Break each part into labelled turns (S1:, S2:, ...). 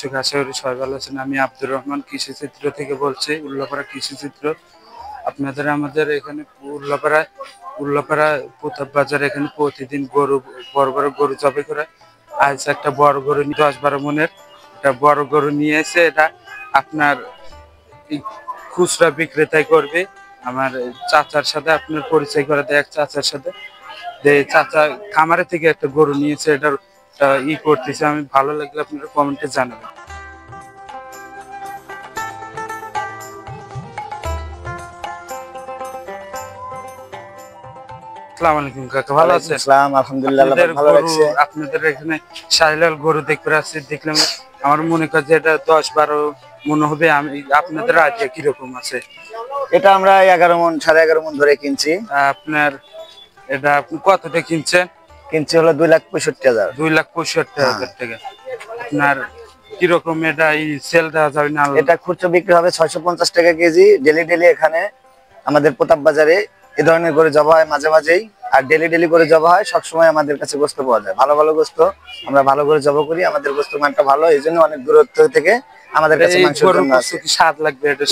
S1: দর্শক, আশা করি সবাই ভালো আছেন। আমি আব্দুর রহমান কৃষি চিত্র থেকে বলছি, উল্লাপাড়া কৃষি চিত্র। আপনাদের আমাদের এখানে উল্লাপাড়া প্রতাপ বাজারে এখানে প্রতিদিন গরু, বড় বড় গরু জবে করে। আজ একটা বড় গরু 10-12 মনের একটা বড় গরু নিয়ে এসে এটা আপনার খুচরা বিক্রেতাই করবে। আমার চাচার সাথে আপনার পরিচয় করে দেয়, এক চাচার সাথে। যে চাচা খামারে থেকে একটা গরু নিয়েছে, এটার করতেছে। আমি ভালো লাগলে আপনারা কমেন্টে জানাবেন। আসসালামু আলাইকুম কাকা, ভালো আছেন?
S2: আসসালাম, আলহামদুলিল্লাহ ভালো লাগছে।
S1: আপনাদের এখানে শাহিলাল গরু দেখতে আসছি, দেখলাম। আমার মনে হয় যে এটা 10-12 মনে হবে। আমি আপনাদের আইডিয়া কিরকম আছে?
S2: এটা আমরা 11 মণ 11.5 মণ ধরে কিনছি।
S1: আপনার এটা আপনি কতটা কিনছেন?
S2: কিনছি হলো 2,65,000।
S1: 2,65,000 টাকা। আপনার কিরকম এটা সেল দেওয়া যাবে না?
S2: এটা খুচরো বিক্রি হবে 650 টাকা কেজি। ডেলি এখানে আমাদের প্রতাপ বাজারে এ ধরনের করে জবা হয় মাঝে মাঝেই, আর ডেলি করে জবা হয়। সবসময় আমাদের কাছে গোস্ত পাওয়া যায়, ভালো গোস্ত। আমরা ভালো করে জবা করি, আমাদের গোস্ত মানটা ভালো, এই জন্য অনেক দূরত্ব থেকে আমাদের কাছে মাংসের জন্য আসে।
S1: স্বাদ লাগবে এটা?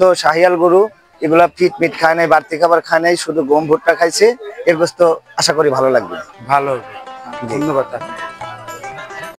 S2: তো শাহিয়াল গরু, এগুলা মিট খায় নাই, বাড়তি খাবার খায় নাই, শুধু গম ভুট্টা খাইছে। এর গোস্ত আশা করি ভালো লাগবে।
S1: ভালো হবে, ধন্যবাদ।